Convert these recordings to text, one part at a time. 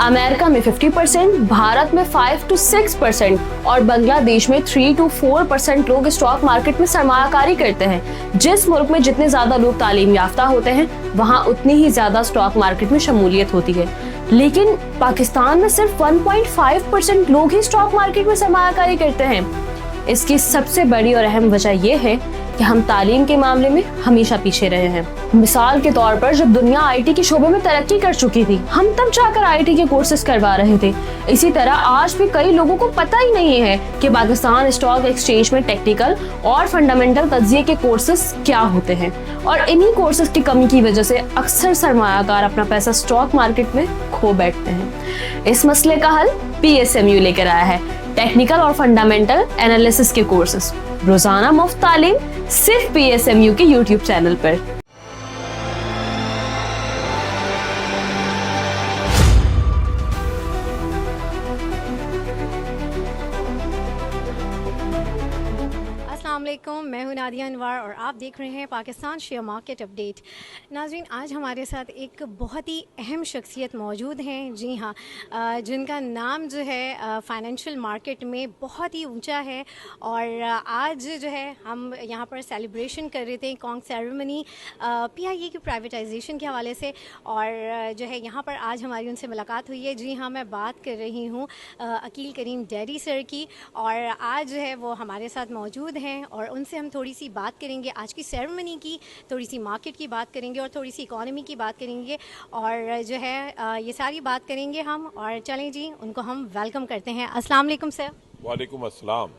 America में 50%, भारत में 5 to 6% और बांग्लादेश में 3 to 4% लोग स्टॉक मार्केट में सरमायाकारी करते हैं। जिस मुल्क में जितने ज्यादा लोग तालीम याफ्ता होते हैं, वहाँ उतनी ही ज्यादा स्टॉक मार्केट में शमूलियत होती है। लेकिन पाकिस्तान में सिर्फ 1.5% लोग ही स्टॉक मार्केट में सरमायाकारी करते हैं। इसकी सबसे बड़ी और अहम वजह यह है कि हम तालीम के मामले में हमेशा पीछे रहे हैं। मिसाल के तौर पर जब दुनिया आईटी के शोबे में तरक्की कर चुकी थी, हम तब जाकर आईटी के कोर्सेज करवा रहे थे। इसी तरह आज भी कई लोगों को पता ही नहीं है कि पाकिस्तान स्टॉक एक्सचेंज में टेक्निकल और फंडामेंटल तज्जिए के कोर्सेज क्या होते हैं, और इन्हीं कोर्सेज की कमी की वजह से अक्सर सरमायाकार अपना पैसा स्टॉक मार्केट में खो बैठते हैं। इस मसले का हल PSMU लेकर आया है, टेक्निकल और फंडामेंटल एनालिसिस के कोर्सेज। रोजाना मुफ्त तालीम सिर्फ PSMU के YouTube चैनल पर। अस्सलामुअलैकुम, मैं हूं नादिया अनवर और आप देख रहे हैं पाकिस्तान शेयर मार्केट अपडेट। नाज़रीन, आज हमारे साथ एक बहुत ही अहम शख्सियत मौजूद हैं। जी हाँ, जिनका नाम जो है फाइनेंशियल मार्केट में बहुत ही ऊंचा है। और आज जो है हम यहाँ पर सेलिब्रेशन कर रहे थे कॉन्ग सेरेमनी PIA की प्राइवेटाइजेशन के हवाले से, और जो है यहाँ पर आज हमारी उनसे मुलाकात हुई है। जी हाँ, मैं बात कर रही हूँ अकील करीम डैडी सर की, और आज जो है वो हमारे साथ मौजूद हैं और उनसे हम थोड़ी सी बात करेंगे आज की सेरेमनी की, थोड़ी सी मार्केट की बात करेंगे और थोड़ी सी इकोनॉमी की बात करेंगे, और जो है ये सारी बात करेंगे हम। और चलें जी, उनको हम वेलकम करते हैं। अस्सलाम वालेकुम सर। वालेकुम अस्सलाम।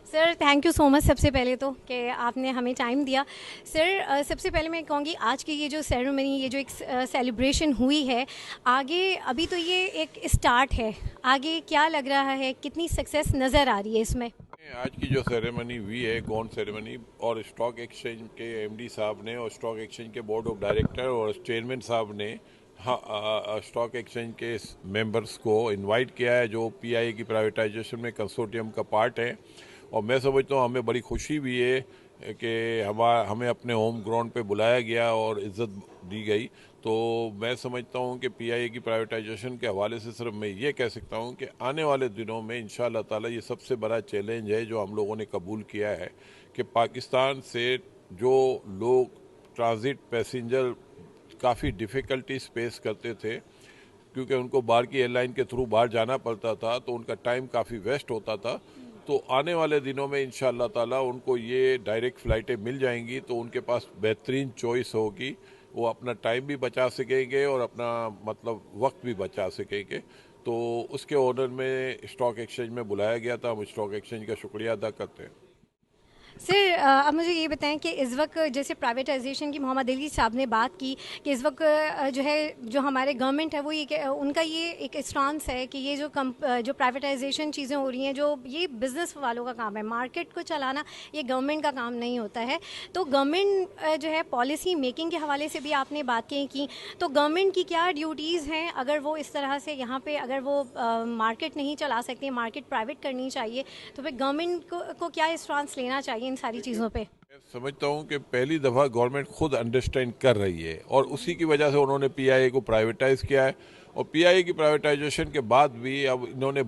Sir thank you so much सबसे पहले तो कि आपने हमें टाइम दिया। सर सबसे पहले मैं कहूँगी आज की ये जो सेरेमनी, ये जो एक सेलिब्रेशन हुई है, आगे अभी तो ये एक स्टार्ट है, आगे क्या लग रहा है, कितनी सक्सेस नज़र आ रही है इसमें? आज की जो सेरेमनी हुई है गॉन सेरेमनी, और स्टॉक एक्सचेंज के MD साहब ने और स्टॉक एक्सचेंज के बोर्ड ऑफ डायरेक्टर और चेयरमैन साहब ने स्टॉक एक्सचेंज के मेंबर्स को इनवाइट किया है जो PIA की प्राइवेटाइजेशन में कंसोर्टियम का पार्ट है। और मैं समझता हूँ हमें बड़ी खुशी भी है कि हमें अपने होम ग्राउंड पे बुलाया गया और इज़्ज़त दी गई। तो मैं समझता हूँ कि PIA की प्राइवेटाइजेशन के हवाले से सिर्फ मैं ये कह सकता हूँ कि आने वाले दिनों में इंशाअल्लाह ताला ये सबसे बड़ा चैलेंज है जो हम लोगों ने कबूल किया है कि पाकिस्तान से जो लोग ट्रांजिट पैसेंजर काफ़ी डिफ़िकल्टीज फेस करते थे, क्योंकि उनको बाहर की एयरलाइन के थ्रू बाहर जाना पड़ता था तो उनका टाइम काफ़ी वेस्ट होता था। तो आने वाले दिनों में इंशाअल्लाह ताला उनको ये डायरेक्ट फ़्लाइटें मिल जाएंगी तो उनके पास बेहतरीन चॉइस होगी, वो अपना टाइम भी बचा सकेंगे और अपना मतलब वक्त भी बचा सकेंगे। तो उसके ऑर्डर में स्टॉक एक्सचेंज में बुलाया गया था, हम स्टॉक एक्सचेंज का शुक्रिया अदा करते हैं। सर अब मुझे ये बताएं कि इस वक्त जैसे प्राइवेटाइजेशन की मोहम्मद अली साहब ने बात की कि इस वक्त जो है जो हमारे गवर्नमेंट है वो ये उनका ये एक स्टांस है कि ये जो प्राइवेटाइजेशन चीज़ें हो रही हैं, जो ये बिज़नेस वालों का काम है, मार्केट को चलाना ये गवर्नमेंट का काम नहीं होता है। तो गवर्नमेंट जो है पॉलिसी मेकिंग के हवाले से भी आपने बातें की, तो गवर्नमेंट की क्या ड्यूटीज़ हैं अगर वो इस तरह से यहाँ पर अगर वो मार्केट नहीं चला सकती, मार्केट प्राइवेट करनी चाहिए, तो फिर गवर्नमेंट को क्या स्टांस लेना चाहिए इन सारी चीज़ों पे? मैं समझता हूँ कि पहली दफ़ा गवर्नमेंट खुद अंडरस्टैंड कर रही है और उसी की वजह से उन्होंने PIA को प्राइवेटाइज़ किया है। और PIA की प्राइवेटाइजेशन के बाद भी अब इन्होंने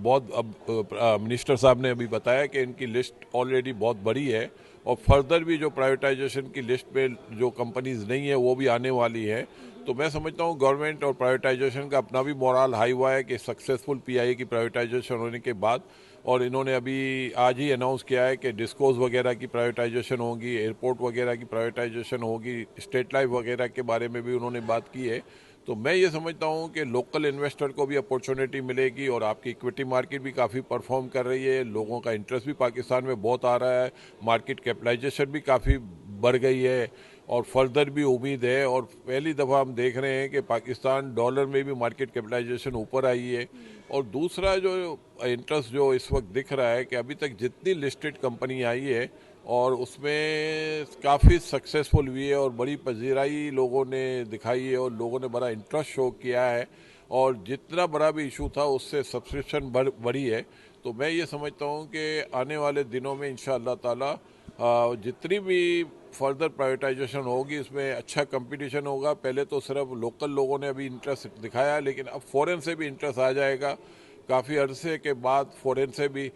मिनिस्टर साहब ने अभी बताया कि इनकी लिस्ट ऑलरेडी बहुत बड़ी है और फर्दर भी जो प्राइवेटाइजेशन की लिस्ट में जो कंपनीज नहीं है वो भी आने वाली है। तो मैं समझता हूँ गवर्नमेंट और प्राइवेटाइजेशन का अपना भी मोरल हाई हुआ है कि सक्सेसफुल PIA की प्राइवेटाइजेशन होने के बाद, और इन्होंने अभी आज ही अनाउंस किया है कि डिस्कोज वगैरह की प्राइवेटाइजेशन होगी, एयरपोर्ट वगैरह की प्राइवेटाइजेशन होगी, स्टेट लाइफ वगैरह के बारे में भी उन्होंने बात की है। तो मैं ये समझता हूँ कि लोकल इन्वेस्टर को भी अपॉर्चुनिटी मिलेगी और आपकी इक्विटी मार्केट भी काफ़ी परफॉर्म कर रही है, लोगों का इंटरेस्ट भी पाकिस्तान में बहुत आ रहा है, मार्केट कैपिटलाइजेशन भी काफ़ी बढ़ गई है और फर्दर भी उम्मीद है। और पहली दफ़ा हम देख रहे हैं कि पाकिस्तान डॉलर में भी मार्केट कैपिटलाइजेशन ऊपर आई है। और दूसरा जो इंटरेस्ट जो इस वक्त दिख रहा है कि अभी तक जितनी लिस्टेड कंपनी आई है और उसमें काफ़ी सक्सेसफुल हुई है और बड़ी पजीराई लोगों ने दिखाई है और लोगों ने बड़ा इंटरेस्ट शो किया है, और जितना बड़ा भी इशू था उससे सब्सक्रिप्शन बढ़ी है। तो मैं ये समझता हूँ कि आने वाले दिनों में इंशाअल्लाह ताला जितनी भी फर्दर प्राइवेटाइजेशन होगी, इसमें अच्छा कंपटीशन होगा। पहले तो सिर्फ लोकल लोगों ने अभी इंटरेस्ट दिखाया, लेकिन अब फॉरेन से भी इंटरेस्ट आ जाएगा। काफ़ी अरसे के बाद फॉरेन से भी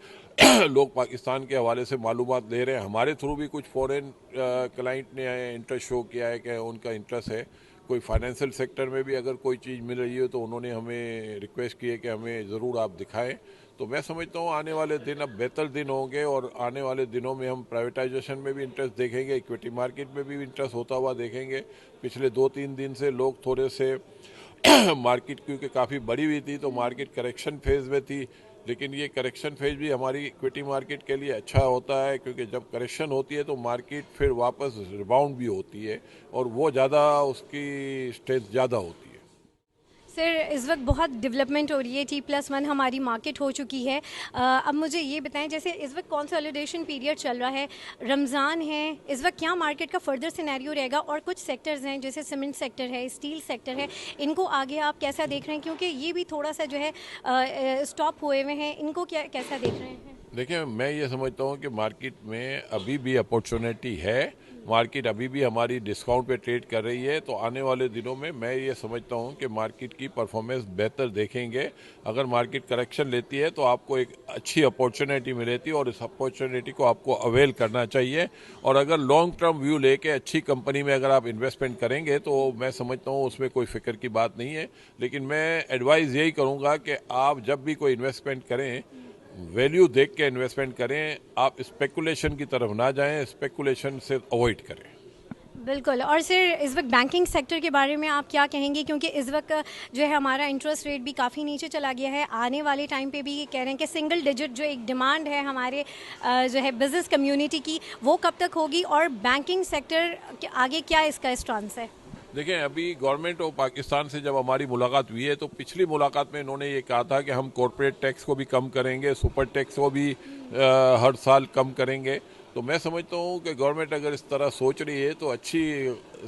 लोग पाकिस्तान के हवाले से मालूमात ले रहे हैं। हमारे थ्रू भी कुछ फॉरेन क्लाइंट ने इंटरेस्ट शो किया है कि उनका इंटरेस्ट है। कोई फाइनेंशियल सेक्टर में भी अगर कोई चीज़ मिल रही है तो उन्होंने हमें रिक्वेस्ट की है कि हमें ज़रूर आप दिखाएं। तो मैं समझता हूँ आने वाले दिन अब बेहतर दिन होंगे और आने वाले दिनों में हम प्राइवेटाइजेशन में भी इंटरेस्ट देखेंगे, इक्विटी मार्केट में भी इंटरेस्ट होता हुआ देखेंगे। पिछले 2-3 दिन से लोग थोड़े से मार्केट क्योंकि काफ़ी बढ़ी हुई थी तो मार्केट करेक्शन फेज में थी, लेकिन ये करेक्शन फेज भी हमारी इक्विटी मार्केट के लिए अच्छा होता है, क्योंकि जब करेक्शन होती है तो मार्केट फिर वापस रिबाउंड भी होती है और वो ज़्यादा उसकी स्ट्रेंथ ज़्यादा होती है। सर इस वक्त बहुत डेवलपमेंट हो रही है, T+1 हमारी मार्केट हो चुकी है। अब मुझे ये बताएं, जैसे इस वक्त कंसोलिडेशन पीरियड चल रहा है, रमज़ान है, इस वक्त क्या मार्केट का फर्दर सिनेरियो रहेगा? और कुछ सेक्टर्स हैं जैसे सीमेंट सेक्टर है, स्टील सेक्टर है, इनको आगे आप कैसा देख रहे हैं? क्योंकि ये भी थोड़ा सा जो है स्टॉप हुए हुए हैं, इनको कैसा देख रहे हैं? देखिए, मैं ये समझता हूँ कि मार्केट में अभी भी अपॉर्चुनिटी है। मार्केट अभी भी हमारी डिस्काउंट पे ट्रेड कर रही है, तो आने वाले दिनों में मैं ये समझता हूँ कि मार्केट की परफॉर्मेंस बेहतर देखेंगे। अगर मार्केट करेक्शन लेती है तो आपको एक अच्छी अपॉर्चुनिटी मिलेती है और इस अपॉर्चुनिटी को आपको अवेल करना चाहिए। और अगर लॉन्ग टर्म व्यू लेके अच्छी कंपनी में अगर आप इन्वेस्टमेंट करेंगे तो मैं समझता हूँ उसमें कोई फिक्र की बात नहीं है। लेकिन मैं एडवाइस यही करूँगा कि आप जब भी कोई इन्वेस्टमेंट करें, वैल्यू देख के इन्वेस्टमेंट करें। आप स्पेकुलेशन की तरफ ना जाएं, स्पेकुलेशन से अवॉइड करें। बिल्कुल। और सर इस वक्त बैंकिंग सेक्टर के बारे में आप क्या कहेंगे? क्योंकि इस वक्त जो है हमारा इंटरेस्ट रेट भी काफ़ी नीचे चला गया है। आने वाले टाइम पे भी कह रहे हैं कि सिंगल डिजिट जो एक डिमांड है हमारे जो है बिज़नेस कम्युनिटी की, वो कब तक होगी? और बैंकिंग सेक्टर के आगे क्या इसका स्टांस है? देखें, अभी गवर्नमेंट और पाकिस्तान से जब हमारी मुलाकात हुई है तो पिछली मुलाकात में इन्होंने ये कहा था कि हम कॉरपोरेट टैक्स को भी कम करेंगे, सुपर टैक्स को भी हर साल कम करेंगे। तो मैं समझता हूँ कि गवर्नमेंट अगर इस तरह सोच रही है तो अच्छी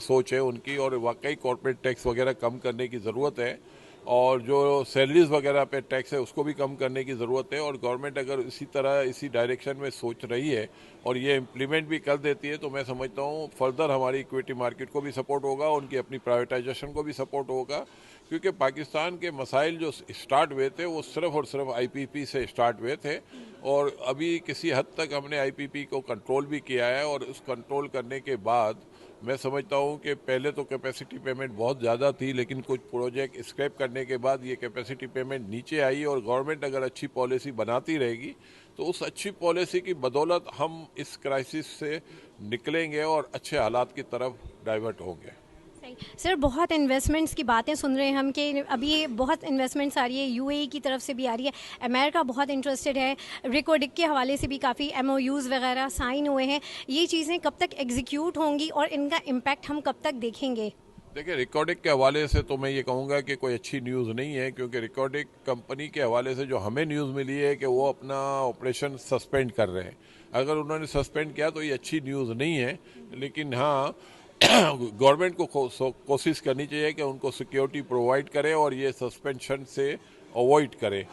सोच है उनकी, और वाकई कॉरपोरेट टैक्स वगैरह कम करने की ज़रूरत है। और जो सैलरीज वगैरह पे टैक्स है उसको भी कम करने की ज़रूरत है। और गवर्नमेंट अगर इसी तरह इसी डायरेक्शन में सोच रही है और ये इम्प्लीमेंट भी कर देती है तो मैं समझता हूँ फर्दर हमारी इक्विटी मार्केट को भी सपोर्ट होगा, उनकी अपनी प्राइवेटाइजेशन को भी सपोर्ट होगा। क्योंकि पाकिस्तान के मसाइल जो स्टार्ट हुए थे वो सिर्फ और सिर्फ आईपीपी से स्टार्ट हुए थे, और अभी किसी हद तक हमने आईपीपी को कंट्रोल भी किया है। और उस कंट्रोल करने के बाद मैं समझता हूँ कि पहले तो कैपेसिटी पेमेंट बहुत ज़्यादा थी, लेकिन कुछ प्रोजेक्ट स्क्रैप करने के बाद ये कैपेसिटी पेमेंट नीचे आई। और गवर्नमेंट अगर अच्छी पॉलिसी बनाती रहेगी तो उस अच्छी पॉलिसी की बदौलत हम इस क्राइसिस से निकलेंगे और अच्छे हालात की तरफ डाइवर्ट होंगे। सर बहुत इन्वेस्टमेंट्स की बातें सुन रहे हैं हम कि अभी बहुत इन्वेस्टमेंट्स आ रही है, यूएई की तरफ से भी आ रही है, अमेरिका बहुत इंटरेस्टेड है, रिकॉर्डिक के हवाले से भी काफ़ी एमओयूज़ वगैरह साइन हुए हैं। ये चीज़ें कब तक एग्जीक्यूट होंगी और इनका इम्पैक्ट हम कब तक देखेंगे? देखिए, रिकॉर्डिक के हवाले से तो मैं ये कहूँगा कि कोई अच्छी न्यूज़ नहीं है, क्योंकि रिकॉर्डिक कंपनी के हवाले से जो हमें न्यूज़ मिली है कि वो अपना ऑपरेशन सस्पेंड कर रहे हैं। अगर उन्होंने सस्पेंड किया तो ये अच्छी न्यूज़ नहीं है। लेकिन हाँ, गवर्नमेंट को कोशिश करनी चाहिए कि उनको सिक्योरिटी प्रोवाइड करे और ये सस्पेंशन से अवॉइड करे।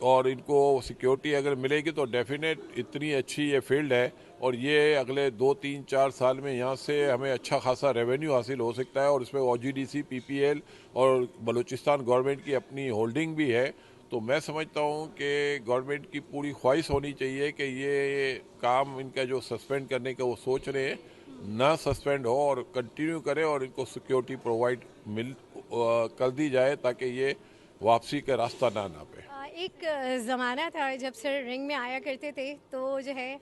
और इनको सिक्योरिटी अगर मिलेगी तो डेफिनेट इतनी अच्छी ये फील्ड है और ये अगले 2-3-4 साल में यहाँ से हमें अच्छा खासा रेवेन्यू हासिल हो सकता है। और इसमें ओजीडीसी, पीपीएल और बलूचिस्तान गवर्नमेंट की अपनी होल्डिंग भी है। तो मैं समझता हूँ कि गवर्नमेंट की पूरी ख्वाहिश होनी चाहिए कि ये काम इनका जो सस्पेंड करने का वो सोच रहे हैं ना सस्पेंड हो और कंटिन्यू करें और इनको सिक्योरिटी प्रोवाइड कर दी जाए ताकि ये वापसी का रास्ता ना नापे। एक ज़माना था जब सर रिंग में आया करते थे तो जो है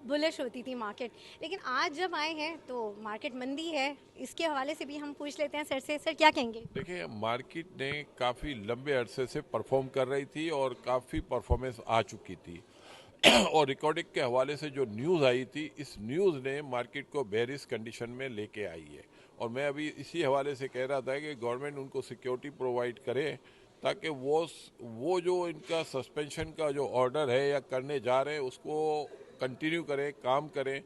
बुलिश होती थी मार्केट, लेकिन आज जब आए हैं तो मार्केट मंदी है। इसके हवाले से भी हम पूछ लेते हैं सर से। सर क्या कहेंगे? देखिए, मार्केट ने काफ़ी लंबे अरसे से परफॉर्म कर रही थी और काफ़ी परफॉर्मेंस आ चुकी थी और रिकॉर्डिंग के हवाले से जो न्यूज़ आई थी, इस न्यूज़ ने मार्केट को बेरिश कंडीशन में लेके आई है। और मैं अभी इसी हवाले से कह रहा था कि गवर्नमेंट उनको सिक्योरिटी प्रोवाइड करे ताकि वो जो इनका सस्पेंशन का जो ऑर्डर है या करने जा रहे हैं उसको कंटिन्यू करें, काम करें,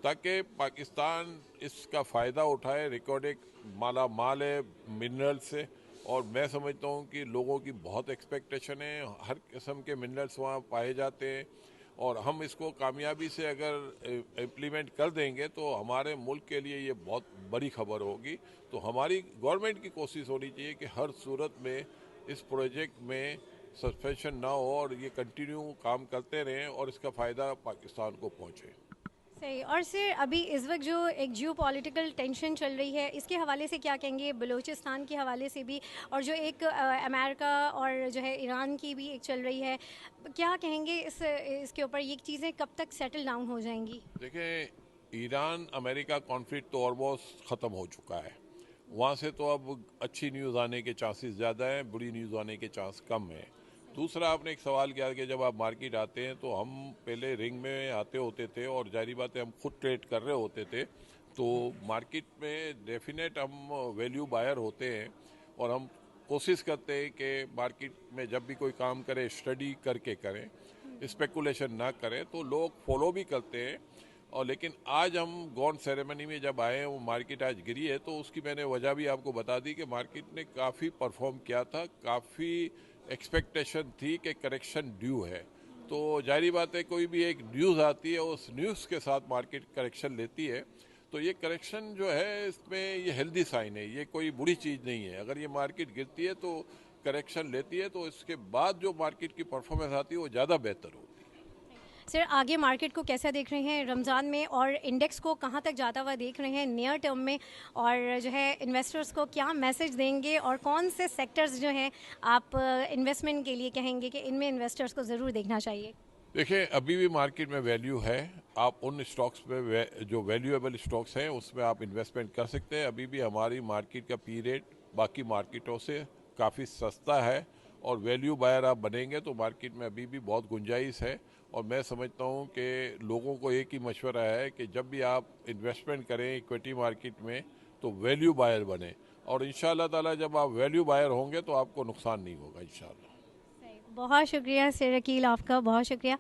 ताकि पाकिस्तान इसका फ़ायदा उठाए। रिकॉर्डिंग माला माल है मिनरल से, और मैं समझता हूँ कि लोगों की बहुत एक्सपेक्टेशन है। हर किस्म के मिनरल्स वहाँ पाए जाते हैं और हम इसको कामयाबी से अगर इम्प्लीमेंट कर देंगे तो हमारे मुल्क के लिए ये बहुत बड़ी खबर होगी। तो हमारी गवर्नमेंट की कोशिश होनी चाहिए कि हर सूरत में इस प्रोजेक्ट में सस्पेंशन ना हो और ये कंटिन्यू काम करते रहें और इसका फ़ायदा पाकिस्तान को पहुँचे। सही। और सर अभी इस वक्त जो एक जियो पॉलिटिकल टेंशन चल रही है, इसके हवाले से क्या कहेंगे? बलूचिस्तान के हवाले से भी, और जो एक अमेरिका और जो है ईरान की भी एक चल रही है, क्या कहेंगे इसके ऊपर? ये चीज़ें कब तक सेटल डाउन हो जाएंगी? देखें, ईरान अमेरिका कॉन्फ्लिक्ट तो ऑलमोस्ट ख़त्म हो चुका है। वहाँ से तो अब अच्छी न्यूज़ आने के चांसेस ज़्यादा हैं, बुरी न्यूज़ आने के चांस कम हैं। दूसरा, आपने एक सवाल किया कि जब आप मार्केट आते हैं तो हम पहले रिंग में आते होते थे और जारी बात है हम खुद ट्रेड कर रहे होते थे, तो मार्केट में डेफिनेट हम वैल्यू बायर होते हैं और हम कोशिश करते हैं कि मार्केट में जब भी कोई काम करें स्टडी करके करें, स्पेकुलेशन ना करें, तो लोग फॉलो भी करते हैं। और लेकिन आज हम गॉन सेरेमनी में जब आए हैं, वो मार्केट आज गिरी है, तो उसकी मैंने वजह भी आपको बता दी कि मार्केट ने काफ़ी परफॉर्म किया था, काफ़ी एक्सपेक्टेशन थी कि करेक्शन ड्यू है। तो जाहिर बात है कोई भी एक न्यूज़ आती है, उस न्यूज़ के साथ मार्केट करेक्शन लेती है। तो ये करेक्शन जो है इसमें ये हेल्दी साइन है, ये कोई बुरी चीज़ नहीं है। अगर ये मार्केट गिरती है तो करेक्शन लेती है, तो इसके बाद जो मार्केट की परफॉर्मेंस आती है वो ज़्यादा बेहतर होती है। सर आगे मार्केट को कैसा देख रहे हैं रमज़ान में, और इंडेक्स को कहाँ तक जाता हुआ देख रहे हैं नियर टर्म में, और जो है इन्वेस्टर्स को क्या मैसेज देंगे, और कौन से सेक्टर्स जो हैं आप इन्वेस्टमेंट के लिए कहेंगे कि इनमें इन्वेस्टर्स को ज़रूर देखना चाहिए? देखिए, अभी भी मार्केट में वैल्यू है। आप उन स्टॉक्स में जो वैल्यूएबल स्टॉक्स हैं उसमें आप इन्वेस्टमेंट कर सकते हैं। अभी भी हमारी मार्केट का पी रेट बाकी मार्केटों से काफ़ी सस्ता है और वैल्यू बायर आप बनेंगे तो मार्केट में अभी भी बहुत गुंजाइश है। और मैं समझता हूँ कि लोगों को एक ही मशवरा है कि जब भी आप इन्वेस्टमेंट करें इक्विटी मार्केट में तो वैल्यू बायर बने, और इंशाअल्लाह ताला जब आप वैल्यू बायर होंगे तो आपको नुकसान नहीं होगा इंशाअल्लाह। बहुत शुक्रिया सर अकील, आपका बहुत शुक्रिया।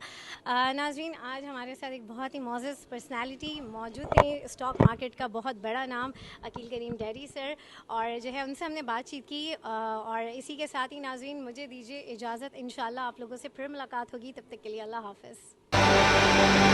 नाज़रीन, आज हमारे साथ एक बहुत ही मोअज़्ज़ज़ पर्सनालिटी मौजूद थे, स्टॉक मार्केट का बहुत बड़ा नाम अकील करीम डैरी सर, और जो है उनसे हमने बातचीत की। और इसी के साथ ही नाज़रीन मुझे दीजिए इजाज़त, इंशाल्लाह आप लोगों से फिर मुलाकात होगी, तब तक के लिए अल्लाह हाफ़िज़।